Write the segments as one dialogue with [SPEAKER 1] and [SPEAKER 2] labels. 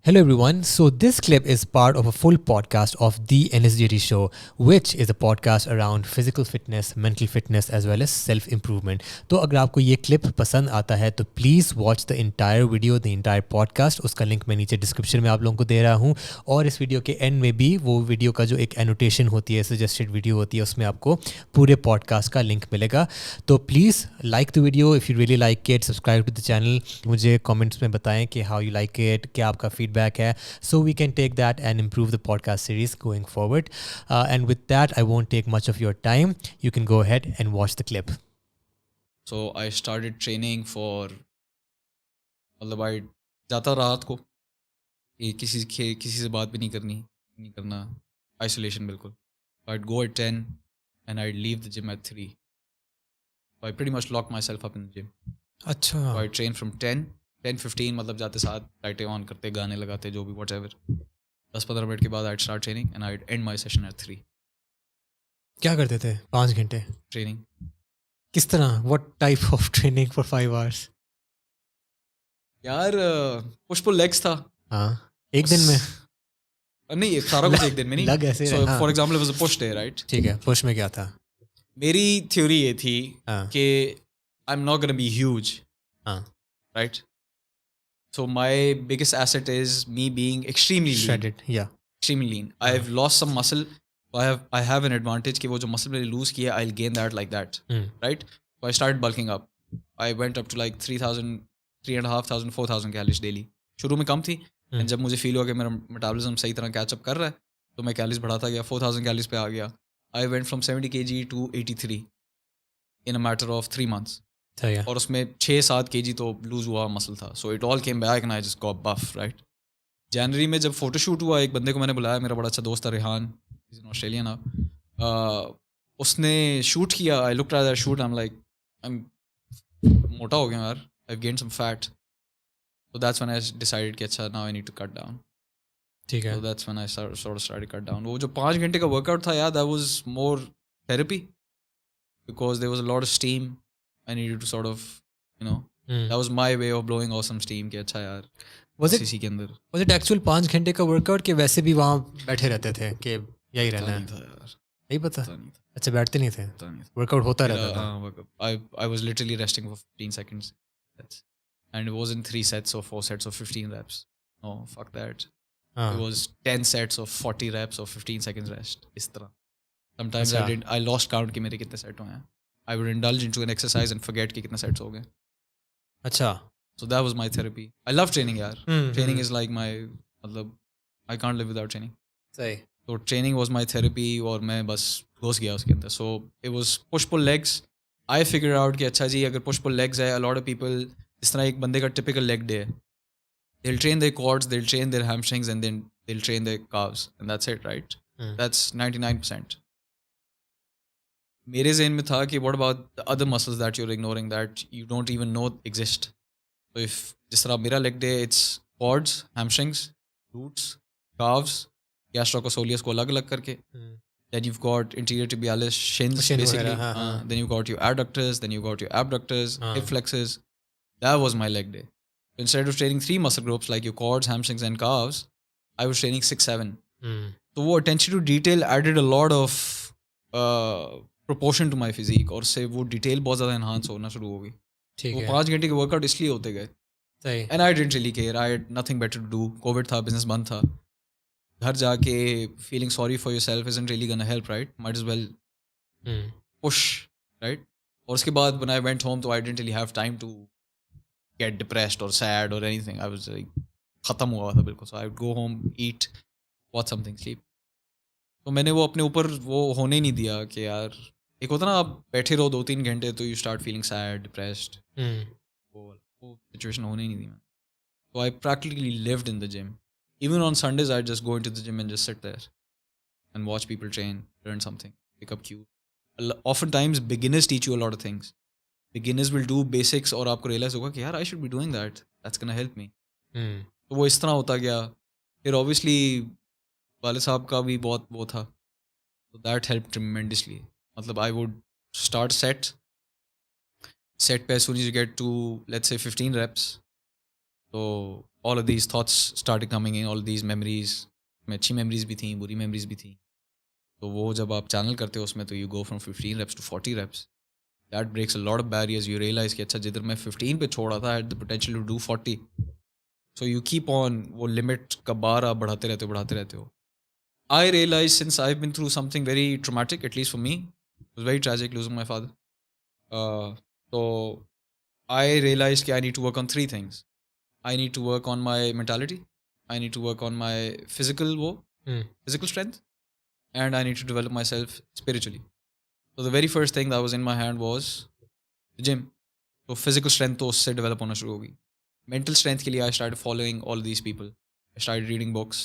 [SPEAKER 1] Hello everyone. So this clip is part of a full podcast of the NSJD show, which is a podcast around physical fitness, mental fitness as well as self improvement. तो अगर आपको ये clip पसंद आता है तो please watch the entire video, the entire podcast. उसका link मैं नीचे description में आप लोगों को दे रहा हूँ और इस वीडियो के end में भी वो वीडियो का जो एक annotation होती है, suggested video होती है, उसमें आपको पूरे podcast का link मिलेगा. तो please like the video if you really like it, subscribe to the channel. मुझे comments में बताएं कि how you like it, क्या आपका feedback है, so we can take that and improve the podcast series going forward. And with that, I won't take much of your time. You can go ahead and watch the clip.
[SPEAKER 2] So I started training for मतलब I जाता रात को कि किसी से बात भी नहीं करना isolation बिल्कुल. I'd go at 10 and I'd leave the gym at 3. So I pretty much locked myself up in the gym.
[SPEAKER 1] अच्छा.
[SPEAKER 2] So I train from 10-15 मतलब जाते साथ लाइटें ऑन करते गाने लगाते जो भी whatever 10-15 मिनट के बाद I'd start training and I'd end my session at 3.
[SPEAKER 1] क्या करते थे 5 घंटे?
[SPEAKER 2] Training.
[SPEAKER 1] किस तरह? What type of training for 5 hours?
[SPEAKER 2] यार पुश पुल लेग्स था.
[SPEAKER 1] हाँ, एक दिन में?
[SPEAKER 2] नहीं, सारा कुछ एक दिन में नहीं.
[SPEAKER 1] लग ऐसे
[SPEAKER 2] So for example, it was a push day, right?
[SPEAKER 1] ठीक है, पुश में क्या था?
[SPEAKER 2] मेरी थ्योरी ये थी कि I'm not gonna be huge. Right? So my biggest asset is me being extremely lean.
[SPEAKER 1] Shredded, yeah.
[SPEAKER 2] Extremely lean. I've lost some muscle. I have an advantage कि वो जो muscle मैंने lose किया, I'll gain that like that. Right? So I started bulking up. I went up to like 3,000, 3,500, 4,000 calories daily. शुरू में कम थी. And जब मुझे feel हुआ कि मेरा metabolism सही तरह catch up कर रहा है, तो मैं calories बढ़ाता गया, 4,000 calories पे आ गया. I went from 70 kg to 83 in a matter of 3 months. और उसमें 6-7 kg तो लूज हुआ मसल था. So it all came back and I just got buff. Right, जनवरी में जब फोटोशूट हुआ, एक बंदे को मैंने बुलाया, मेरा बड़ा अच्छा दोस्त था Rehan, is in Australia now. उसने शूट किया. I looked at that shoot, I am like I am मोटा हो गया यार, I have gained some fat. So that's when I decided कि अच्छा now I need to cut down.
[SPEAKER 1] ठीक है.
[SPEAKER 2] So that's when I started cut down. वो जो 5 घंटे का वर्कआउट था यार, that was more therapy because there was a lot of steam. I needed to sort of, that was my way of blowing off some steam कि अच्छा यार इसी के अंदर.
[SPEAKER 1] Was it actual 5 घंटे का वर्कआउट कि वैसे भी वहाँ बैठे रहते थे कि यही रहना है?
[SPEAKER 2] नहीं था यार,
[SPEAKER 1] नहीं पता. अच्छा, बैठते नहीं थे, वर्कआउट होता रहता था.
[SPEAKER 2] I was literally resting for 15 seconds. And it wasn't 3 sets or 4 sets of 15 reps. No, fuck that. It was 10 sets of 40 reps or 15 seconds rest. इस तरह. Sometimes I lost count कि मेरे कितने सेट हुए हैं. I would indulge into an exercise and forget कि कितने sets हो गए.
[SPEAKER 1] अच्छा.
[SPEAKER 2] So that was my therapy. I love training यार. Training is like my, मतलब I can't live without training.
[SPEAKER 1] सही.
[SPEAKER 2] So training was my therapy और मैं बस घुस गया उसके अंदर. So it was push pull legs. I figured out कि अच्छा जी, अगर push pull legs है, a lot of people, इस तरह एक बंदे का typical leg day है. They'll train their quads, they'll train their hamstrings and then they'll train their calves and that's it, right? That's 99%. मेरे ज़हन में था कि what about the other muscles that you're ignoring that you don't even know exist. So if जिस तरह मेरा leg day, it's quads, hamstrings, glutes, calves, gastrocosolius को अलग अलग करके. Then you've got inferior tibialis, shins basically. Then you've got your adductors, then you've got your abductors, hip flexors. That was my leg day. So instead of training 3 muscle groups like your quads, hamstrings and calves, I was training 6-7. So वो attention to detail added a lot of proportion to my physique और से वो detail बहुत ज़्यादा enhance होना शुरू हो गई. वो 5 घंटे के वर्कआउट इसलिए होते गए. And I didn't really care. I had nothing better to do. COVID था, business बंद था. घर जाके feeling sorry for yourself isn't really gonna help, right? Might as well push, right? और उसके बाद when I went home, तो I didn't really have time to get depressed or sad or anything. I was like ख़त्म हुआ था बिल्कुल. So I would go home, eat, watch something, sleep. तो मैंने वो अपने ऊपर वो होने नहीं दिया कि यार, एक होता ना आप बैठे रहो 2-3 घंटे तो you start feeling sad, depressed. वो सिचुएशन होने ही नहीं दी मैं. तो I practically lived in the gym. Even on Sundays I just go into the gym and just sit there and watch people train, learn something, pick up cue. Often times beginners teach you a lot of things. Beginners will do basics और आपको realize होगा कि यार I should be doing that, that's gonna help me. तो वो इस तरह होता गया. फिर ऑब्वियसली वाले साहब का भी बहुत वो था. So that helped tremendously. मतलब I would start set पे as soon as you get to let's say 15 reps. So all of these thoughts started coming in, all of these memories. में अच्छी memories भी थी, बुरी memories भी थी. तो वो जब आप channel करते हो उसमें तो you go from 15 reps to 40 reps. That breaks a lot of barriers. You realize कि अच्छा जिधर मैं 15 पे छोड़ा था, I had the potential to do 40. So you keep on वो limit का बार आप बढ़ाते रहते हो. I realized since I've been through something very traumatic, at least for me, it was very tragic losing my father. So I realized that I need to work on 3 things. I need to work on my mentality. I need to work on my physical strength, and I need to develop myself spiritually. So the very first thing that was in my hand was the gym. So physical strength to usse develop hona shuru hogi. Mental strength ke liye I started following all these people. I started reading books.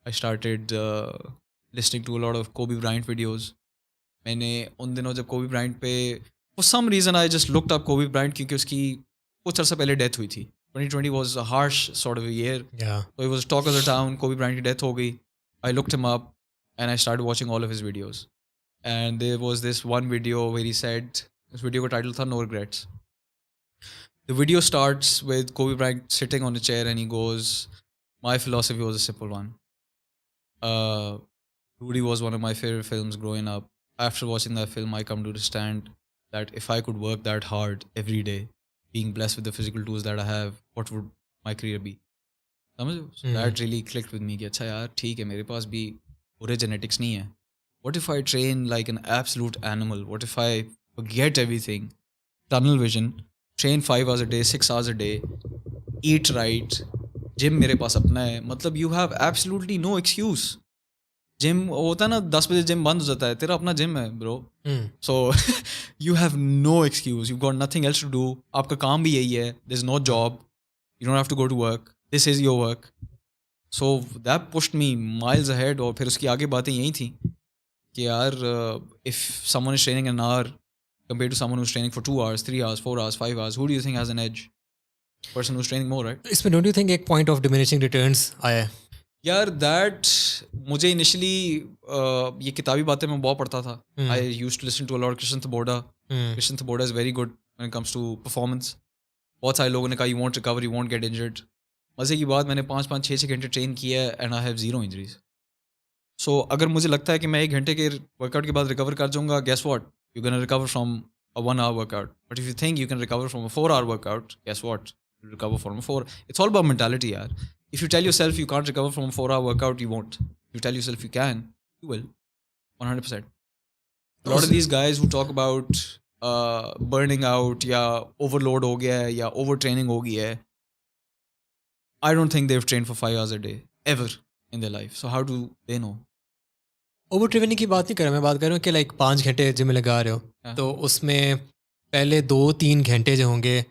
[SPEAKER 2] I started listening to a lot of Kobe Bryant videos. मैंने उन दिनों जब कोबी Bryant पे for some reason I just looked up Kobe Bryant क्योंकि उसकी कुछ अर्सा पहले डेथ हुई थी. 2020 was a harsh sort of a year.
[SPEAKER 1] Yeah.
[SPEAKER 2] So it was talk of the town. Kobe Bryant की डेथ हो गई. I looked him up and I started watching all of his videos. And there was this one video where he said, this video का title था No Regrets. The video starts with Kobe Bryant sitting on a chair and he goes, my philosophy was a simple one. Rudy was one of my favorite films growing up. After watching that film, I come to understand that if I could work that hard every day, being blessed with the physical tools that I have, what would my career be? So that really clicked with me कि अच्छा यार ठीक है मेरे पास भी पूरे genetics नहीं है. What if I train like an absolute animal? What if I forget everything? Tunnel vision, train 5 hours a day, 6 hours a day, eat right, gym मेरे पास अपना है. मतलब you have absolutely no excuse. Gym होता है ना 10 बजे gym बंद हो जाता है, तेरा अपना जिम है bro. So you have no excuse, you got nothing else to do. आपका काम भी यही है, there is no job, you don't have to go to work, this is your work. So that pushed me miles ahead. और फिर उसकी आगे बातें यही थी कि यार if someone is training an hour compared to someone who's training for 2 hours, 3 hours, 4 hours, 5 hours, who do you think has an edge? Person who's training more, right?
[SPEAKER 1] इसमें don't you think एक point of diminishing returns आया है?
[SPEAKER 2] यार that मुझे initially ये किताबी बातें मैं बहुत पढ़ता था. I used to listen to a lot कृष्ण थबोड़ा. कृष्ण थबोड़ा is very good when it comes to performance. बहुत सारे लोगों ने कहा you won't recover, you won't get injured. मज़े की बात, मैंने 5-5, 6-6 घंटे ट्रेन किया है एंड आई हैव 0 इंजरीज. सो अगर मुझे लगता है कि मैं 1 घंटे के वर्कआउट के बाद रिकवर कर जाऊँगा, guess what, you can recover from a 1 hour workout. But if you think you can recover from a 4 hour workout, guess what, you recover from a 4. It's all about mentality, yaar. If you tell yourself you can't recover from a 4 hour workout, you won't. If you tell yourself you can, you will. 100%. A lot of these guys who talk about burning out या overload हो गया है या overtraining हो गया है, I don't think they've trained for 5 hours a day ever in their life. So how do they know?
[SPEAKER 1] Over training की बात नहीं कर रहा, मैं बात कर रहा हूँ कि लाइक 5 घंटे जिम में लगा रहे हो तो उसमें पहले 2-3 घंटे जो होंगे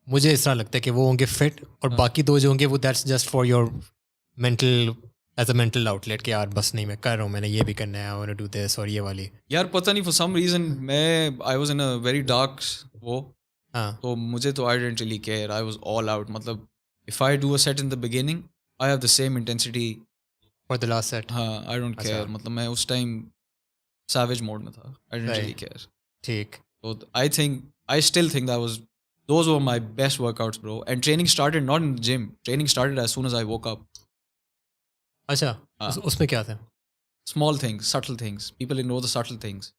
[SPEAKER 1] मुझे इस तरह लगता है कि वो होंगे फिट, और बाकी 2 जो होंगे वो that's just for your mental, as a mental outlet कि यार बस नहीं मैं कर रहा हूँ, मैंने ये भी करना है, I want to do this और ये वाली.
[SPEAKER 2] यार पता नहीं फॉर सम रीजन मैं I was in a very dark वो. तो मुझे तो I didn't really care, I was all out. मतलब if I do a set in the beginning I have the same intensity
[SPEAKER 1] for the last set.
[SPEAKER 2] हाँ, I don't care. मतलब मैं उस time savage mode में था. I didn't really care.
[SPEAKER 1] ठीक.
[SPEAKER 2] So I still think those were my best workouts, bro. And training started not in the gym. Training started as soon as I woke up.
[SPEAKER 1] अच्छा. उसमें क्या था?
[SPEAKER 2] Small things, subtle things. People ignore the subtle things.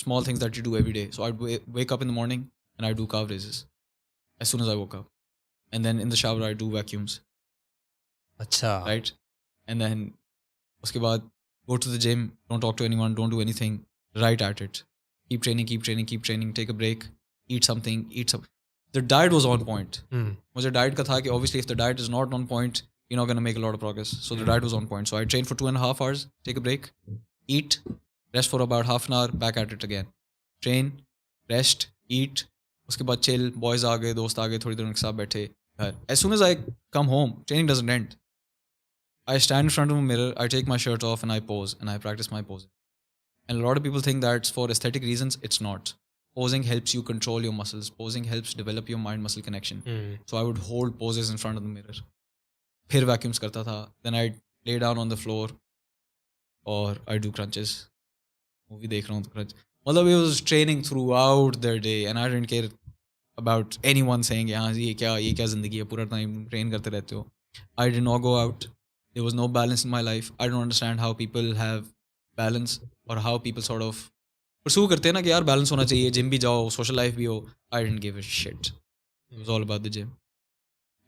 [SPEAKER 2] Small things that you do every day. So I'd wake up in the morning and I'd do calf raises as soon as I woke up. And then in the shower I'd do vacuums.
[SPEAKER 1] अच्छा.
[SPEAKER 2] Right? And then उसके बाद go to the gym, don't talk to anyone, don't do anything, right at it. Keep training, take a break, eat something. The diet was on point. मुझे diet का था कि obviously if the diet is not on point, you're not going to make a lot of progress. So the diet was on point. So I trained for 2.5 hours, take a break, eat, rest for about half an hour, back at it again. Train, rest, eat, उसके बाद chill, boys आ गए, दोस्त आ गए, थोड़ी देर उनके साथ बैठे घर. As soon as I come home, training doesn't end. I stand in front of a mirror, I take my shirt off and I pose and I practice my posing. And a lot of people think that's for aesthetic reasons. It's not. Posing helps you control your muscles. Posing helps develop your mind-muscle connection. So I would hold poses in front of the mirror. फिर vacuums करता था. Then I'd lay down on the floor or I'd do crunches. Movie देख रहा हूँ तो crunch. मतलब it was training throughout the day and I didn't care about anyone saying हाँ जी ये क्या ज़िंदगी है, पूरा टाइम ट्रेन करते रहते हो. I did not go out. There was no balance in my life. I don't understand how people have balance or how people sort of pursue करते हैं ना कि यार balance होना चाहिए, gym भी जाओ, social life भी हो. I didn't give a shit. It was all about the gym.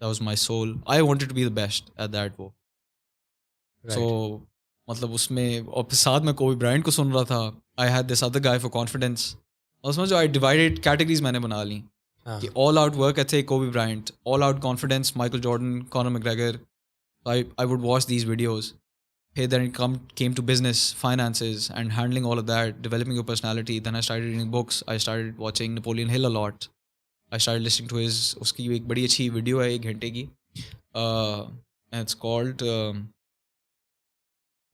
[SPEAKER 2] That was my soul. I wanted to be the best at that वो. Right. So मतलब उसमें और फिर साथ में कोबी ब्रायंट को सुन रहा था. I had this other guy for confidence. और उसमें जो I divided categories मैंने बना ली. कि all out work ethic, Kobe Bryant, all out confidence, Michael Jordan, Conor McGregor. I would watch these videos. Hey, then it came to business, finances, and handling all of that, developing your personality. Then I started reading books. I started watching Napoleon Hill a lot. I started listening to his. उसकी एक बड़ी अच्छी video है 1 घंटे की. And it's called.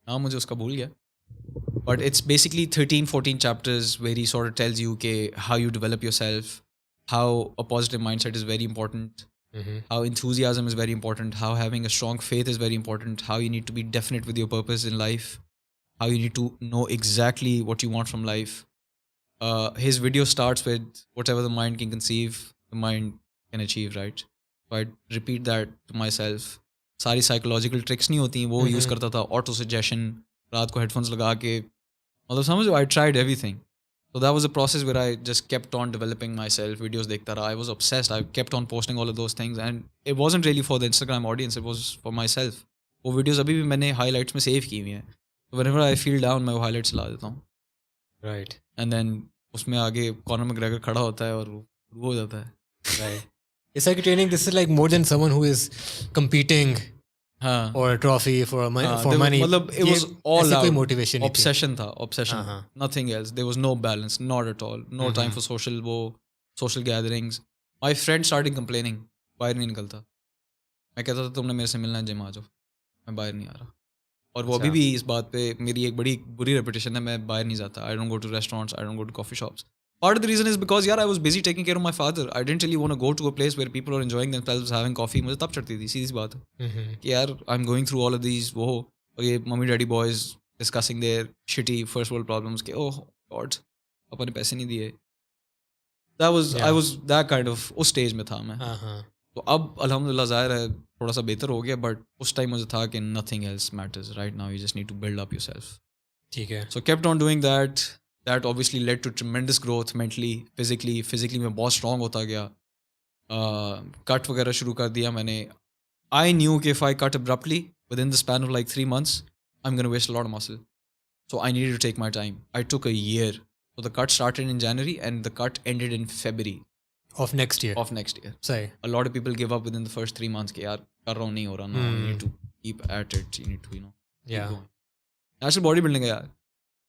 [SPEAKER 2] नाम मुझे उसका भूल गया. But it's basically 13-14 chapters where he sort of tells you how you develop yourself. How a positive mindset is very important, how enthusiasm is very important, how having a strong faith is very important, how you need to be definite with your purpose in life, how you need to know exactly what you want from life. His video starts with whatever the mind can conceive, the mind can achieve, right? So I repeat that to myself. सारी psychological tricks नहीं होती, वो use करता था, auto suggestion, रात को headphones लगा के, मतलब समझो, I tried everything. So that was a process where I just kept on developing myself, videos dekhta raha. I was obsessed. I kept on posting all of those things, and it wasn't really for the Instagram audience. It was for myself. वो videos अभी भी मैंने highlights में save की हुई हैं. So whenever I feel down, मैं वो highlights चला देता हूँ.
[SPEAKER 1] Right.
[SPEAKER 2] And then उसमें आगे Conor McGregor खड़ा होता है और वो हो जाता है.
[SPEAKER 1] Right. It's like training. This is like more than someone who is competing. Or a trophy for money.
[SPEAKER 2] मतलब it was all out.
[SPEAKER 1] Motivation
[SPEAKER 2] obsession था, obsession. Nothing else. There was no balance, not at all. No time for social gatherings. My friends started complaining. बाहर नहीं निकलता. मैं कहता था तुमने मेरे से मिलना है, जिम आ जाओ. मैं बाहर नहीं आ रहा. और वो अभी भी इस बात पे मेरी एक बड़ी बुरी रेपुटेशन है. मैं बाहर नहीं जाता. I don't go to restaurants. I don't go to coffee shops. Part of the reason is because I was busy taking care of my father. I didn't really want to go to a place where people are enjoying themselves, having coffee. मुझे तब चढ़ती थी, सीधी बात है कि यार I'm going through all of these और ये mummy daddy boys discussing their shitty first world problems कि oh God पापा ने पैसे नहीं दिए. I was that kind of उस stage में था मैं. तो अब अल्हम्दुलिल्लाह ज़ाहिर है थोड़ा सा बेहतर हो गया, but उस टाइम मुझे था कि nothing else matters right now. You just need to build up yourself.
[SPEAKER 1] ठीक है.
[SPEAKER 2] So kept on doing that. That obviously led to tremendous growth mentally, physically मैं बहुत strong होता गया. Cut वगैरह शुरू कर दिया मैंने. I knew कि if I cut abruptly within the span of like 3 months, I'm going to waste a lot of muscle. So I needed to take my time. I took a year. So the cut started in January and the cut ended in February.
[SPEAKER 1] Of next year?
[SPEAKER 2] Of next year.
[SPEAKER 1] Sorry.
[SPEAKER 2] A lot of people give up within the first 3 months कि यार कर रहा हूँ नहीं हो रहा. No, you need to keep at it. You need to,
[SPEAKER 1] yeah.
[SPEAKER 2] keep going. Natural bodybuilding है यार.